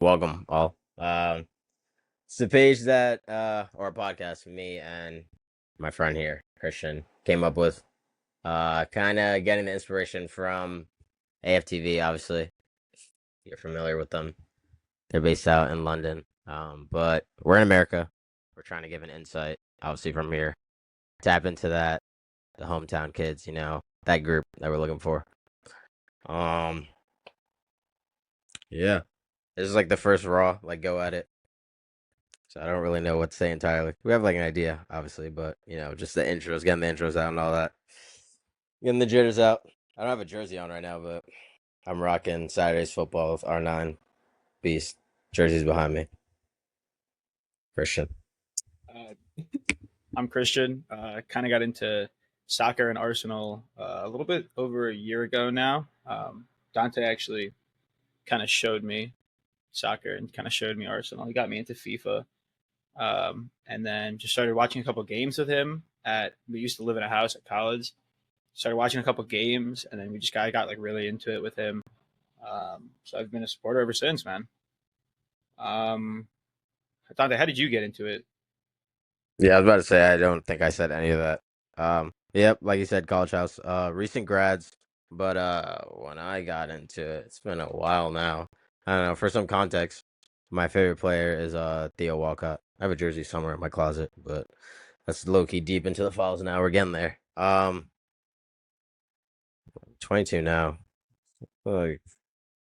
Welcome all. It's the page that or a podcast me and my friend here, Christian, came up with. Kind of getting the inspiration from AFTV. Obviously, you're familiar with them. They're based out in London. But we're in America. We're trying to give an insight, obviously from here. Tap into that, the hometown kids. That group that we're looking for. Um, yeah, this is like the first raw, like go at it. So I don't really know what to say entirely. We have like an idea, obviously, but just the intros, getting the intros out and all that. Getting the jitters out. I don't have a jersey on right now, but I'm rocking Saturday's football with R9 Beast. Jersey's behind me. Christian. Uh, I'm Christian. Kind of got into soccer and Arsenal a little bit over a year ago now. Dante actually kind of showed me soccer and kind of showed me Arsenal. He got me into FIFA, and then just started watching a couple games with him. We used to live in a house at college. Started watching a couple games, and then we just got like really into it with him. So I've been a supporter ever since, man. Um, Dante, how did you get into it? Yeah, I was about to say I don't think I said any of that. Yep, like you said, college house. Recent grads, but when I got into it, it's been a while now. I don't know. For some context, my favorite player is Theo Walcott. I have a jersey somewhere in my closet, but that's low key deep into the files now. We're getting there. 22 now. Like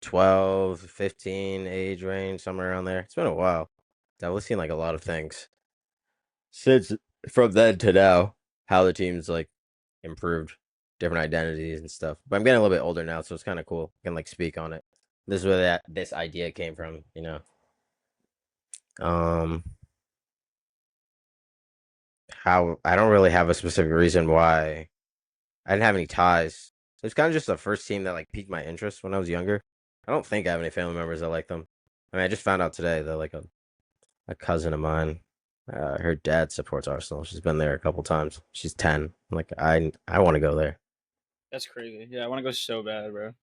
12, 15 age range, somewhere around there. It's been a while. I've seen like a lot of things since from then to now. How the team's like improved, different identities and stuff. But I'm getting a little bit older now, so it's kind of cool. I can like speak on it. This is where this idea came from. Um, how I don't really have a specific reason why I didn't have any ties. It's kind of just the first team that like piqued my interest when I was younger. I don't think I have any family members that like them. I mean, I just found out today that like a cousin of mine, her dad supports Arsenal. She's been there a couple times. She's 10. I'm like, I want to go there. That's crazy. Yeah, I want to go so bad, bro.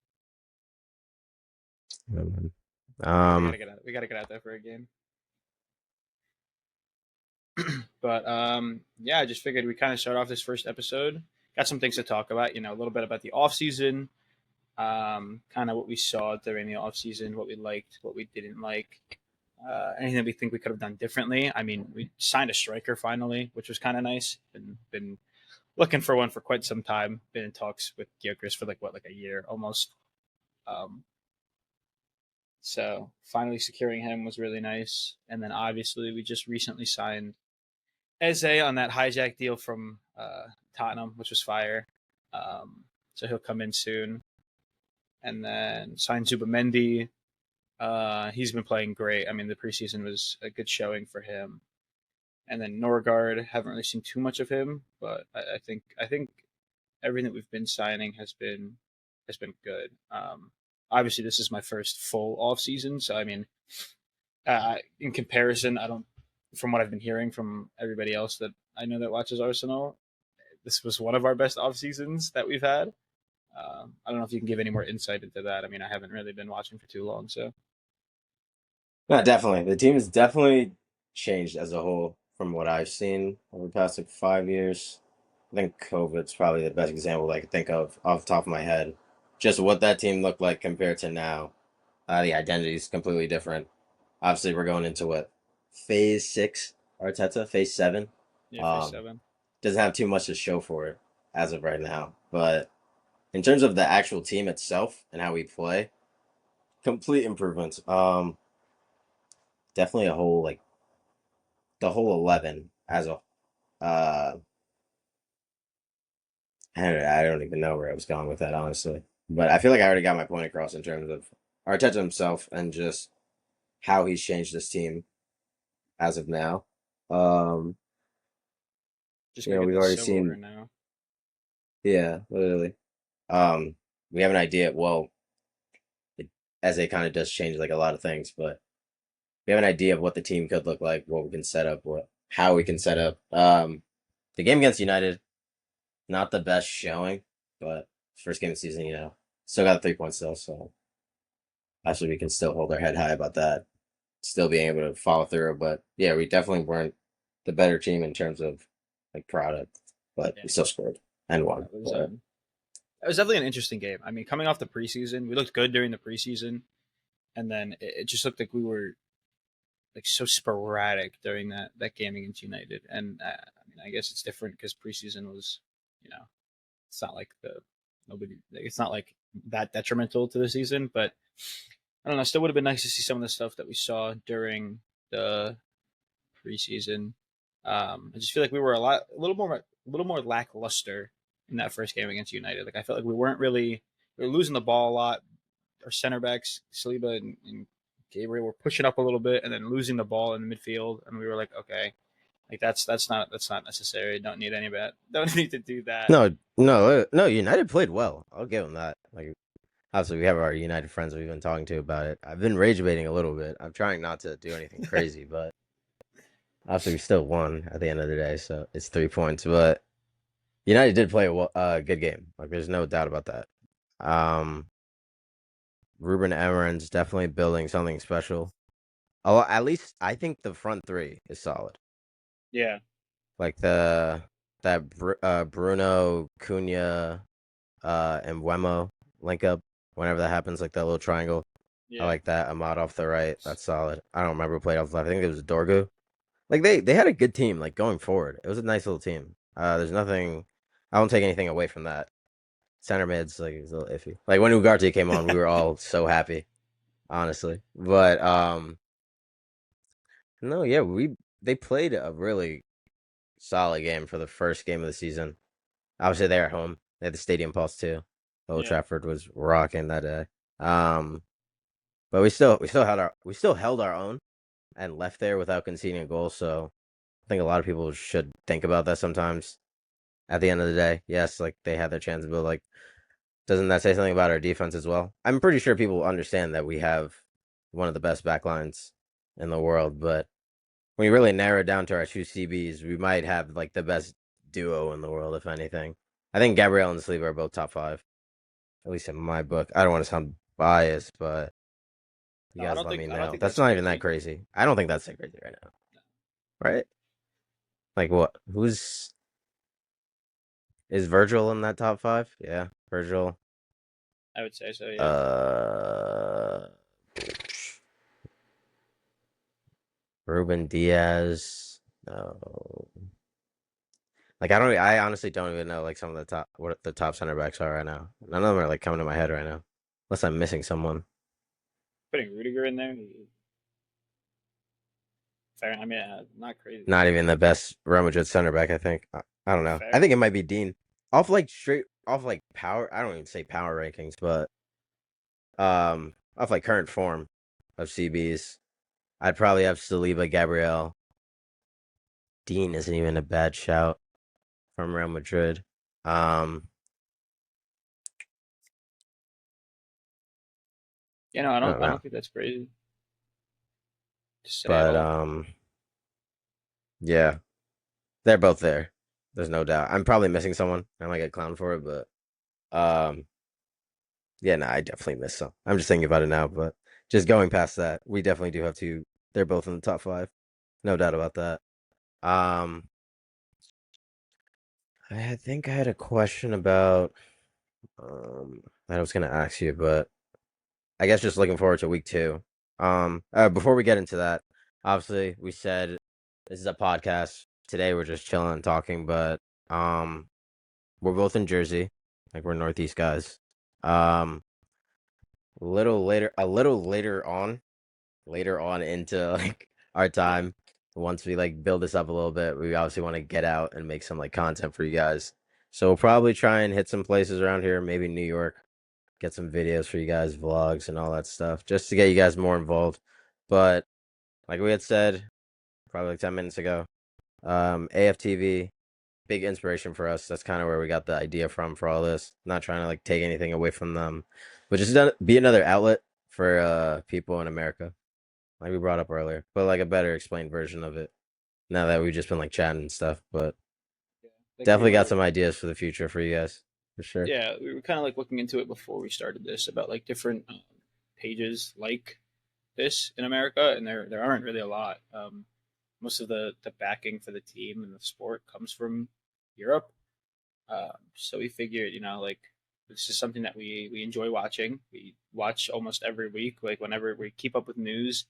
Um, We gotta um, get out. We gotta get out there for a game. But yeah, I just figured we kind of start off this first episode. Got some things to talk about. A little bit about the off season, kind of what we saw during the off season, what we liked, what we didn't like, anything we think we could have done differently. I mean, we signed a striker finally, which was kind of nice. Been looking for one for quite some time. Been in talks with Gyökeres for like a year almost. Um, so finally securing him was really nice. And then obviously we just recently signed Eze on that hijack deal from Tottenham, which was fire. So he'll come in soon. And then signed Zubamendi. He's been playing great. I mean, the preseason was a good showing for him. And then Norgard, haven't really seen too much of him, but I think everything that we've been signing has been good. Obviously, this is my first full off season, so I mean, in comparison, I don't. From what I've been hearing from everybody else that I know that watches Arsenal, this was one of our best off seasons that we've had. I don't know if you can give any more insight into that. I mean, I haven't really been watching for too long, so no, definitely. The team has definitely changed as a whole from what I've seen over the past like 5 years. I think COVID's probably the best example I can think of off the top of my head. Just what that team looked like compared to now. The identity is completely different. Obviously, we're going into what phase six Arteta, phase seven. yeah, phase Um, seven. doesn't have too much to show for it as of right now. But in terms of the actual team itself and how we play, complete improvements. Definitely a whole like the whole 11 as a I don't even know where I was going with that, honestly. But I feel like I already got my point across in terms of Arteta himself and just how he's changed this team as of now. Um, Just gotta get we've the already silverware seen, now. yeah, literally. Um, we have an idea. Well, as it kind of does change like a lot of things, but we have an idea of what the team could look like, what we can set up, what how we can set up. The game against United, not the best showing, but first game of the season, still got 3 points still, so actually we can still hold our head high about that. still being able to follow through. But yeah, we definitely weren't the better team in terms of like product, but Yeah, we still scored and no, won. But it was definitely an interesting game. I mean, coming off the preseason, we looked good during the preseason, and then it just looked like we were like so sporadic during that game against United. And I mean, I guess it's different because preseason was, you know, it's not like the nobody. It's not like that detrimental to the season, but I don't know. Still would have been nice to see some of the stuff that we saw during the preseason. I just feel like we were a little more lackluster in that first game against United. Like I felt like we were losing the ball a lot. Our center backs, Saliba and Gabriel, were pushing up a little bit and then losing the ball in the midfield, and we were like, okay, like that's not necessary. Don't need any of that. Don't need to do that. no, United played well. I'll give them that. Like obviously, we have our United friends we've been talking to about it. I've been rage baiting a little bit. I'm trying not to do anything crazy, but obviously, we still won at the end of the day, so it's 3 points. But United did play a good game. Like, there's no doubt about that. Um, Ruben Amorim's definitely building something special. At least I think the front three is solid. Yeah, Like Bruno, Cunha, and Wemo link up whenever that happens, like that little triangle. I yeah. like that. Ahmad off the right. That's solid. I don't remember who played off the left. I think it was Dorgu. Like they had a good team, like going forward. It was a nice little team. There's nothing I won't take anything away from that. Center mid's like it's a little iffy. Like when Ugarte came on, we were all so happy, honestly. But no, yeah, we they played a really solid game for the first game of the season. Obviously they're at home. They had the stadium pulse too. Old Yeah. Trafford was rocking that day. Um but we still held our own and left there without conceding a goal, so I think a lot of people should think about that sometimes. At the end of the day, yes, like they had their chance, but like, doesn't that say something about our defense as well? I'm pretty sure people understand that we have one of the best backlines in the world, but when you really narrow it down to our two CBs, we might have like the best duo in the world, if anything. I think Gabrielle and Sleeve are both top five, at least in my book. I don't want to sound biased, but you No, I guys don't let think me I don't know. think That's that's not even that crazy. crazy. I don't think that's that crazy right now, right? Like what? Who's is Virgil in that top five? Yeah, Virgil. I would say so. Yeah. Uh, Ruben Diaz. No, like I don't. I honestly don't even know like some of the top what the top center backs are right now. None of them are like coming to my head right now, unless I'm missing someone. Putting Rudiger in there, fair. I mean, not crazy. Not even the best Real Madrid center back. I think. I don't know. I Fair. think it might be Dean. Off like straight off like power. I don't even say power rankings, but off like current form of CBs, I'd probably have Saliba, Gabriel. Dean isn't even a bad shout from Real Madrid. Um, You know, I I don't don't I know, don't think that's crazy to say at but all. yeah, they're both there. There's no doubt. I'm probably missing someone. I might get clowned for it, but um, yeah, no, I definitely miss some. I'm just thinking about it now, but just going past that, we definitely do have two. They're both in the top five, no doubt about that. Um, I think I had a question about that I was gonna ask you, but I guess just looking forward to week two. Before we get into that, obviously we said this is a podcast. Today we're just chilling and talking, but um, we're both in Jersey, like we're Northeast guys. Um, later on into like our time, once we like build this up a little bit, we obviously want to get out and make some like content for you guys. So we'll probably try and hit some places around here, maybe New York, get some videos for you guys, vlogs and all that stuff, just to get you guys more involved. But like we had said probably like 10 minutes ago, AFTV, big inspiration for us. That's kind of where we got the idea from for all this. Not trying to like take anything away from them, but just be another outlet for people in America, like we brought up earlier, but like a better explained version of it. Now that we've just been like chatting and stuff, but Yeah. Like we definitely got were, some ideas for the future for you guys, for sure. we were kind of like looking into it before we started this about like different pages like this in America, and there aren't really a lot. Most of the backing for the team and the sport comes from Europe. So we figured, like this is something that we enjoy watching. We watch almost every week. Like whenever we keep up with news,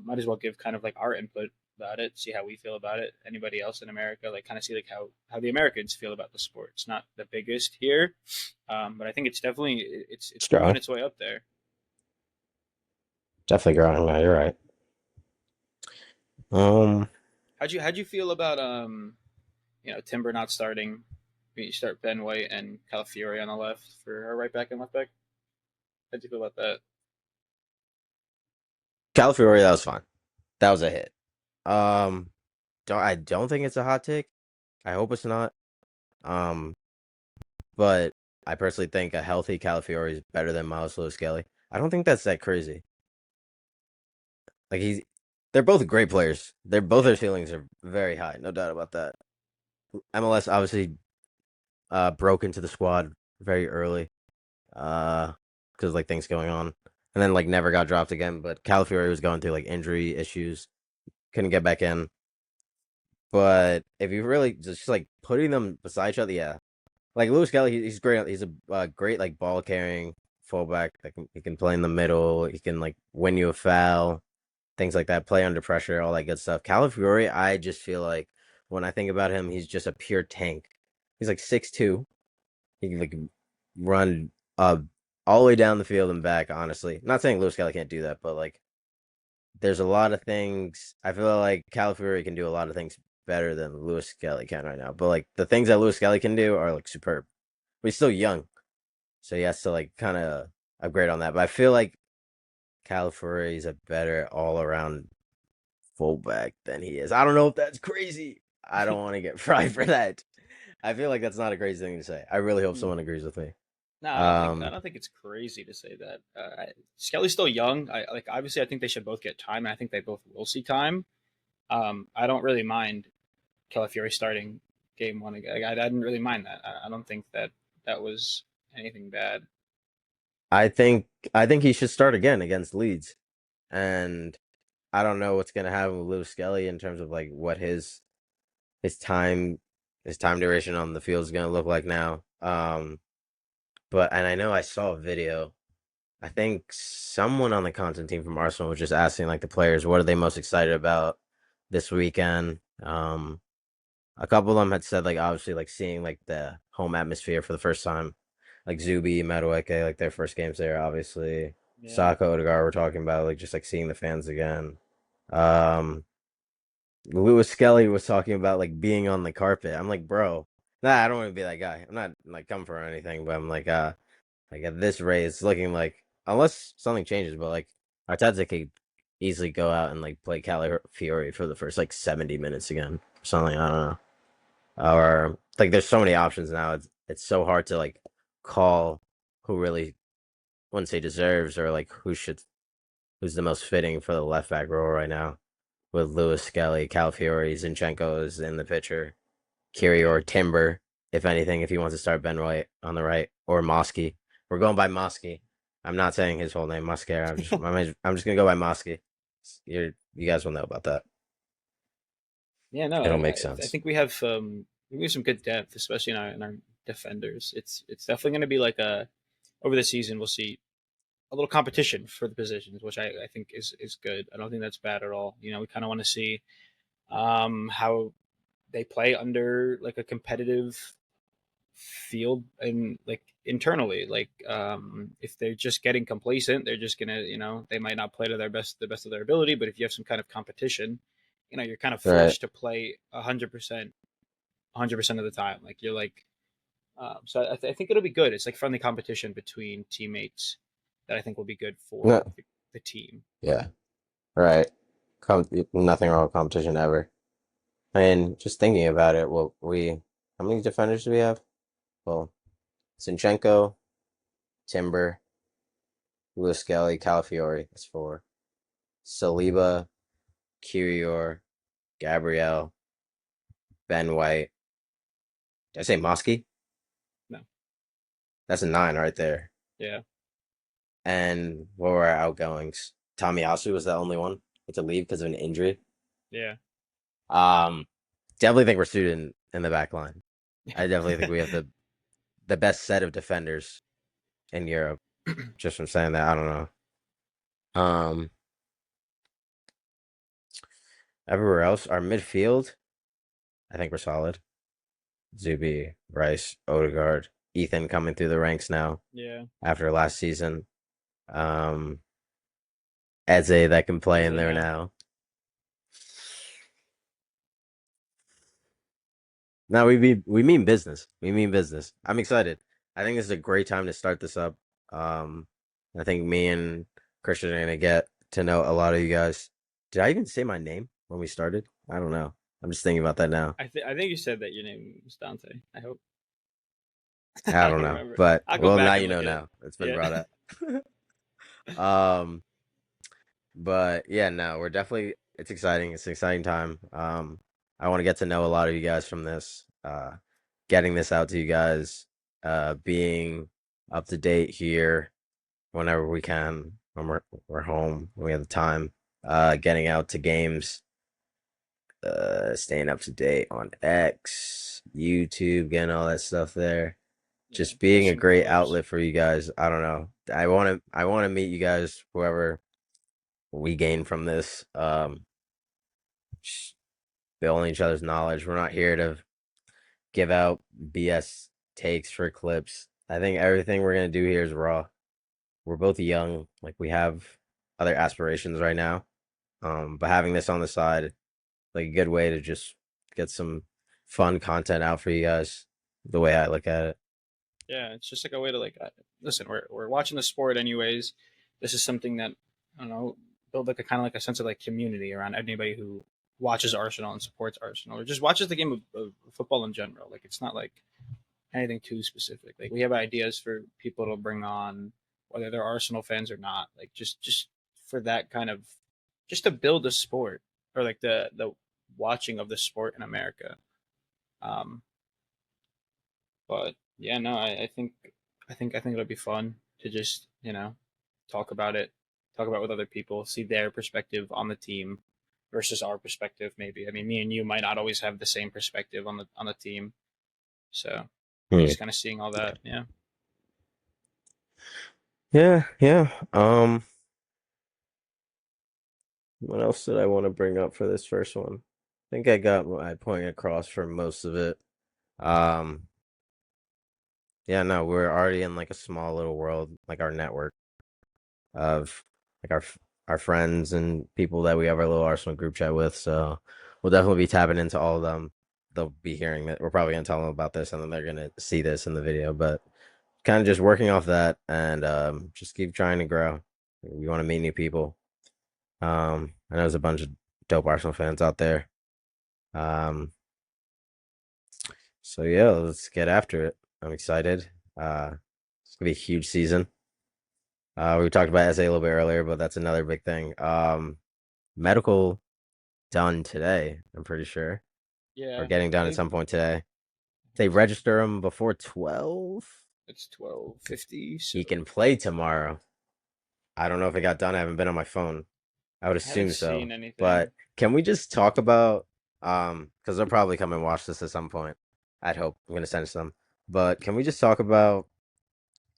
might as well give kind of like our input about it, see how we feel about it. Anybody else in America, like kind of see like how the Americans feel about the sport. It's not the biggest here, but I think it's definitely It's it's moving growing. its way up there. Definitely growing. No, you're right. Um, How'd you feel about Timber not starting? You start Ben White and Calafiore on the left for our right back and left back. How'd you feel about that? California, that was fine. That was a hit. Um, I don't think it's a hot take. I hope it's not. Um, but I personally think a healthy Calafiore is better than Miles Lewis Skelly. I don't think that's that crazy. Like they're both great players. They're both Yeah, their ceilings are very high, no doubt about that. MLS obviously broke into the squad very early, because like things going on, and then like never got dropped again. But Calafiore was going through like injury issues, couldn't get back in. But if you really just like putting them beside each other, yeah, like Lewis Kelly, he's great. He's a great like ball carrying fullback. He can play in the middle. He can like win you a foul, things like that. Play under pressure, all that good stuff. Calafiore, I just feel like when I think about him, he's just a pure tank. He's like 6'2". He can like run all the way down the field and back. Honestly, not saying Lewis Kelly can't do that, but like there's a lot of things. I feel like Calafiore can do a lot of things better than Lewis Kelly can right now. But like the things that Lewis Kelly can do are like superb. But he's still young, so he has to like kind of upgrade on that. But I feel like Calafiore is a better all around fullback than he is. I don't know if that's crazy. I don't want to get fried for that. I feel like that's not a crazy thing to say. I really hope someone agrees with me. no, I Um, don't think it's crazy to say that. Skelly's still young. I like obviously I think they should both get time, and I think they both will see time. I don't really mind Calafiore starting game one again. I didn't really mind that. I don't think that that was anything bad. I think I think he should start again against Leeds, and I don't know what's gonna happen with Lewis Skelly in terms of like what his time his time duration on the field is gonna look like now. But and I know I saw a video. I think someone on the content team from Arsenal was just asking like the players what are they most excited about this weekend. A couple of them had said like obviously like seeing like the home atmosphere for the first time, like Zubi, Madueke, like their first games there, obviously. Yeah. Saka, Odegaard, we're talking about like just like seeing the fans again. Um, Lewis Skelly was talking about like being on the carpet. I'm like, bro, nah, I don't want to be that guy. I'm not like coming for anything, but I'm like at this rate, it's looking like unless something changes, but like Arteta could easily go out and like play Calafiori for the first like 70 minutes again, or something. I don't know. Or like there's so many options now. It's so hard to like call who really wouldn't say deserves or like who's the most fitting for the left back role right now with Lewis Skelly, Calafiori, Zinchenko is in the picture, Kiri or Timber, if anything, if he wants to start Ben White on the right or Mosky. We're going by Mosky. I'm not saying his whole name, Mosquera. I'm just gonna go by Mosky. You guys will know about that. Yeah, no, It'll make I sense. think we have some good depth, especially in our defenders. It's definitely going to be like a over the season we'll see a little competition for the positions, which I think is good. I don't think that's bad at all. We kind of want to see how they play under like a competitive field and like internally. Like if they're just getting complacent, they're just gonna they might not play to the best of their ability. But if you have some kind of competition, you're kind of Right. forced to play 100% of the time. Like you're like, so I think it'll be good. It's like friendly competition between teammates that I think will be good for No. the team. Yeah. Right. Nothing wrong with competition ever. And just thinking about it, how many defenders do we have? Well, Zinchenko, Timber, Lewis Skelly, Calafiori. That's four. Saliba, Kirior, Gabriel, Ben White. Did I say Mosky? No, That's a nine right there. yeah, And what were our outgoings? Tomiyasu was the only one to leave because of an injury. Yeah. Um, definitely think we're suited in the back line. I definitely think we have the best set of defenders in Europe. Just from saying that, I don't know. Um, everywhere else, our midfield, I think we're solid. Zuby, Rice, Odegaard, Ethan coming through the ranks now Yeah. after last season. Um, Eze that can play As in I there know. now. No, we mean business. We mean business. I'm excited. I think this is a great time to start this up. Um, I think me and Christian are gonna get to know a lot of you guys. Did I even say my name when we started? I don't know. I'm just thinking about that now. I think you said that your name was Dante. I hope. I I don't don't know, remember. but I'll go well, now back you and know look at it. now. It's been Yeah. brought up. Um, but yeah, no, we're definitely. It's exciting. It's an exciting time. I want to get to know a lot of you guys from this. Getting this out to you guys. Being up to date here whenever we can when we're home when we have the time. Getting out to games. Staying up to date on X, YouTube, getting all that stuff there. Yeah. Just being Catch a some great clips. outlet for you guys. I don't know. I want to meet you guys, whoever we gain from this. Just building each other's knowledge. We're not here to give out BS takes for clips. I think everything we're gonna do here is raw. We're both young, like we have other aspirations right now. But having this on the side, like a good way to just get some fun content out for you guys. The way I look at it. Yeah, it's just like a way to like listen. We're watching the sport anyways. This is something that I don't know build like a kind of like a sense of like community around anybody who watches Arsenal and supports Arsenal or just watches the game of football in general. Like it's not like anything too specific. Like we have ideas for people to bring on, whether they're Arsenal fans or not. Like just for that kind of just to build a sport or like the watching of the sport in America. Um, but yeah, no, I think it'll be fun to just talk about it, talk about it with other people, see their perspective on the team versus our perspective. Maybe I mean, me and you might not always have the same perspective on the team, so Hmm. just kind of seeing all that. Yeah, Yeah, yeah. What else did I want to bring up for this first one? I think I got my point across for most of it. Um, yeah, no, we're already in like a small little world, like our network of like our friends and people that we have our little Arsenal group chat with. So we'll definitely be tapping into all of them. They'll be hearing that. We're probably gonna tell them about this, and then they're gonna see this in the video. But kind of just working off that, and just keep trying to grow. We want to meet new people. I know there's a bunch of dope Arsenal fans out there. Um, so yeah, let's get after it. I'm excited. It's gonna be a huge season. We talked about SA a little bit earlier, but that's another big thing. Medical done today, I'm pretty sure, or yeah. getting I done at think some point today. They register him before 12. it's 12:50. So He can play tomorrow. I don't know if it got done. I haven't been on my phone. I would I haven't assume seen so. anything. But can we just talk about because they'll probably come and watch this at some point. I'd hope. I'm gonna send some. But can we just talk about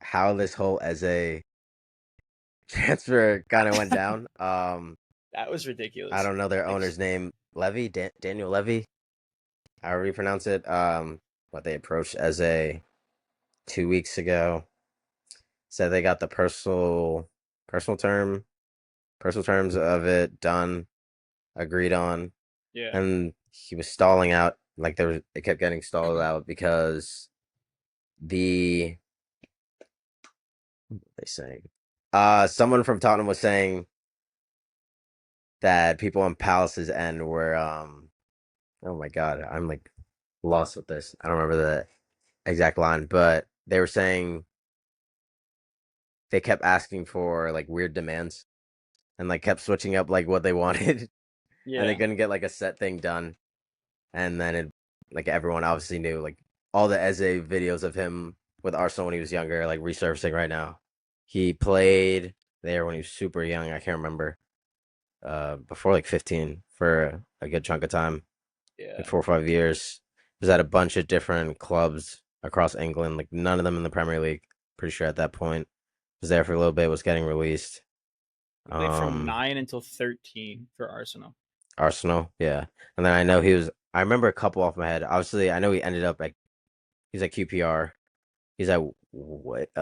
how this whole Eze transfer kind of went down? That was I ridiculous. don't know their Like, owner's name. Levy, Daniel Levy, however you pronounce it. What they approached Eze 2 weeks ago. Said they got the personal term personal terms of it done, agreed on, yeah, and he was stalling out. Like it kept getting stalled out because the they saying, someone from Tottenham was saying that people on Palace's end were, oh my god, I'm like lost with this. I don't remember the exact line, but they were saying they kept asking for like weird demands and like kept switching up like what they wanted, and they yeah, couldn't get like a set thing done. And then it like everyone obviously knew like all the Eze videos of him with Arsenal when he was younger like resurfacing right now. He played. there when he was super young. I can't remember. Before like 15 for a good chunk of time, like Yeah, 4 or 5 years. Was at a bunch of different clubs across England, like none of them in the Premier League. Pretty sure at that point. Was there for a little bit. Was getting released. he played from Um, 9 until 13 for Arsenal. Arsenal, yeah. And then I know he was. I remember a couple off my head. Obviously, I know he ended up at. He's at QPR. He's at what? I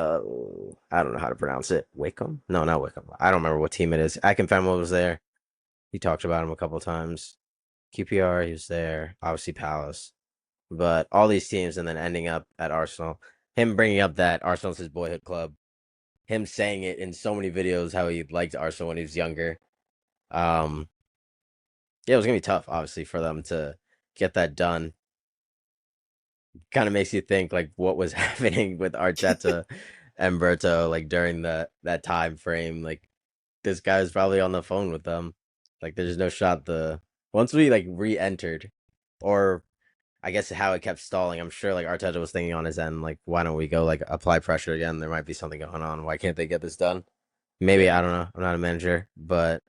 don't know how to pronounce it. Wickham? No, not Wickham. I don't remember what team it is. Akinfenwa was there. He talked about him a couple times. QPR, he was there. Obviously, Palace. But all these teams, and then ending up at Arsenal. Him bringing up that Arsenal's his boyhood club. Him saying it in so many videos how he liked Arsenal when he was younger. Um, yeah, it was gonna be tough, obviously, for them to get that done. Kind of makes you think like what was happening with Arteta and Berto like during that time frame. Like this guy was probably on the phone with them. Like there's no shot the once we like re-entered, or I guess how it kept stalling. I'm sure like Arteta was thinking on his end, like why don't we go like apply pressure again? There might be something going on. Why can't they get this done? Maybe I Yeah, don't know. I'm not a manager, but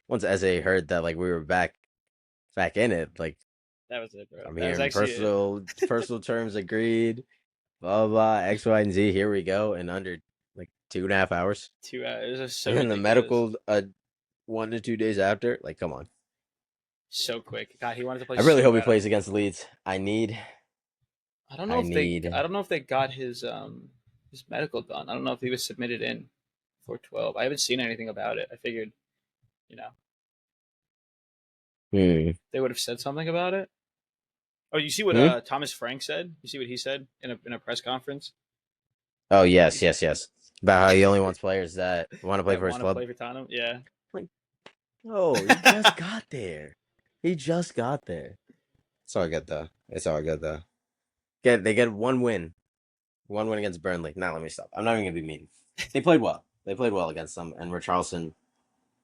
once Eze heard that like we were back in it, like that was it, bro. I'm That was hearing actually it. personal terms agreed, blah blah X Y and Z. Here we go in under like 2.5 hours, 2 hours. It was just so and then the ridiculous. medical 1 to 2 days after. Like, come on. So quick. God, he wanted to play I really so hope he bad. plays against Leeds. I I need. don't know if they got his medical done. I don't know if he was submitted in for 12. I haven't seen anything about it. I figured, you know, Hmm. they would have said something about it. Oh, you see what Hmm? Thomas Frank said? You see what he said in a press conference? Oh yes, He's, yes, yes. About how he only wants players that want to play that for his want to club. play for Tottenham. Yeah. Like, oh, he just got there. He just got there. It's all good though. It's all good though. They get one win against Burnley. Now let me stop. I'm not even gonna be mean. They played well. They played well against them, and Richarlison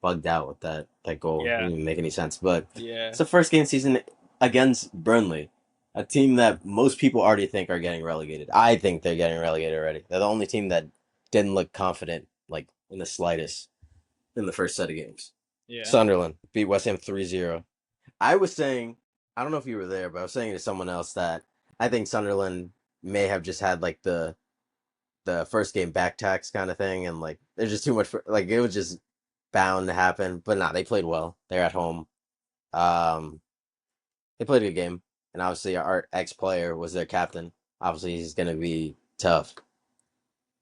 bugged out with that goal. It Yeah. didn't even make any sense. But Yeah. it's the first game season against Burnley, a team that most people already think are getting relegated. I think they're getting relegated already. They're the only team that didn't look confident, like in the slightest, in the first set of games. Yeah. Sunderland beat West Ham 3-0. I was saying, I don't know if you were there, but I was saying to someone else that I think Sunderland may have just had like the first game back tax kind of thing, and like there's just too much for like it was just bound to happen. But nah, they played well. They're at home. Um, they played a good game, and obviously our ex player was their captain. Obviously, he's gonna be tough.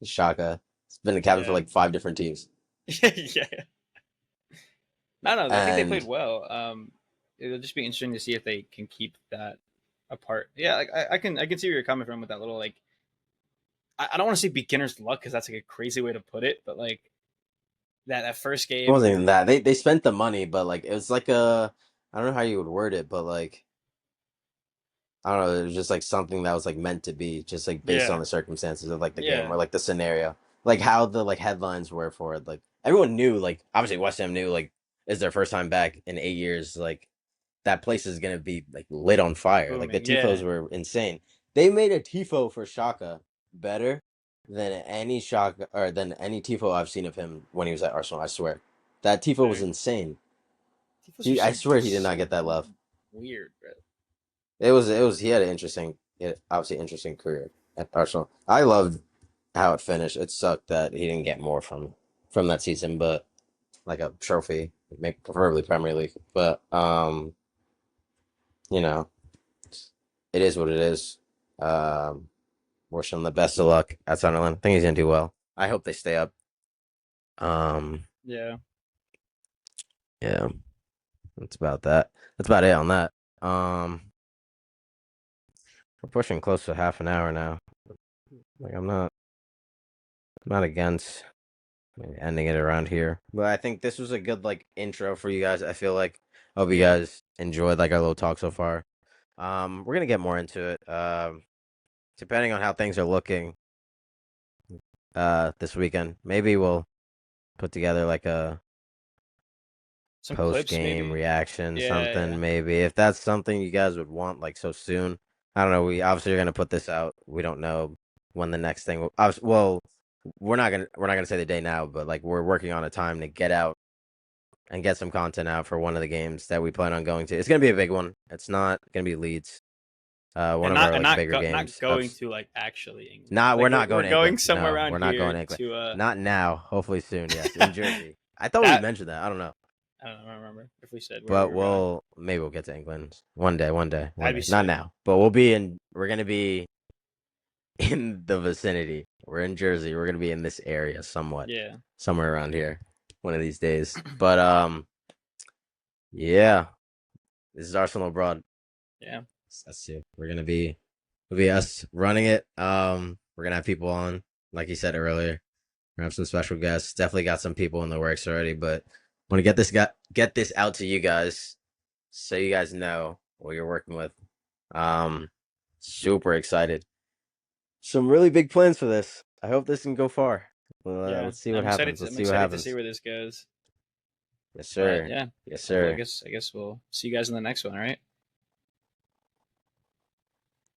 Shaka. He's been the captain for Yeah. like 5 different teams, Yeah. No, no, I think they played and well. It'll just be interesting to see if they can keep that apart. Yeah, like I can see where you're coming from with that little like I don't want to say beginner's luck because that's like a crazy way to put it, but like that first it game wasn't where even that. They spent the money, but like it was like a I don't know how you would word it, but like I don't know, it was just like something that was like meant to be, just like based on yeah the circumstances of like the game yeah or like the scenario, like how the like headlines were for it. Like everyone knew, like obviously West Ham knew, like it's their first time back in 8 years. Like that place is gonna be like lit on fire. Like the booming tifos yeah were insane. They made a tifo for Shaka better than any Shaka or than any tifo I've seen of him when he was at Arsenal. I swear, that tifo was fair. insane. Tifos are I so swear he did not so get that love. weird, bro. It was he had an obviously interesting career at Arsenal. I loved how it finished. It sucked that he didn't get more from that season, but like a trophy, maybe preferably Premier League. But you know, it is what it is. Um, Wish him the best of luck at Sunderland. I think he's gonna do well. I hope they stay up. Um, Yeah, yeah, that's about that. That's about it on that. Um, we're pushing close to half an hour now. Like I'm not against maybe ending it around here. But I think this was a good like intro for you guys. I feel like I hope you yeah. guys enjoyed like our little talk so far. We're gonna get more into it. Depending on how things are looking this weekend. Maybe we'll put together like a Some post clips game maybe. reaction, Yeah, yeah. something maybe. If that's something you guys would want like so soon. I don't know. We obviously are gonna put this out. We don't know when the next thing will well we're not gonna say the day now, but like we're working on a time to get out and get some content out for one of the games that we plan on going to. It's gonna be a big one. It's not gonna be Leeds. One And of our not like not bigger go, not games. going to like actually England. Not Like we're not we're going to going England. somewhere No, around we're not going here to England. to Not now. Hopefully soon. Yes, in Jersey. I thought we that mentioned that. I don't know, I don't remember if we said where we but were going. maybe we'll get to England one day. One day. One That'd be day. Not sick. now, but we'll be in. We're gonna be in the vicinity. We're in Jersey. We're gonna be in this area somewhat, Yeah. somewhere around here, one of these days. But yeah, this is Arsenal abroad. Yeah. That's two. It'll be us running it. We're gonna have people on, like you said earlier. We're gonna have some special guests. Definitely got some people in the works already, but want to get this out to you guys, so you guys know what you're working with. Um, Super excited. Some really big plans for this. I hope this can go far. Well, Yeah. let's see what happens. I'm Let's see what excited to see happens. where this goes. Yes, But sir. yeah. Yes, Well, sir. I guess we'll see you guys in the next one, all right?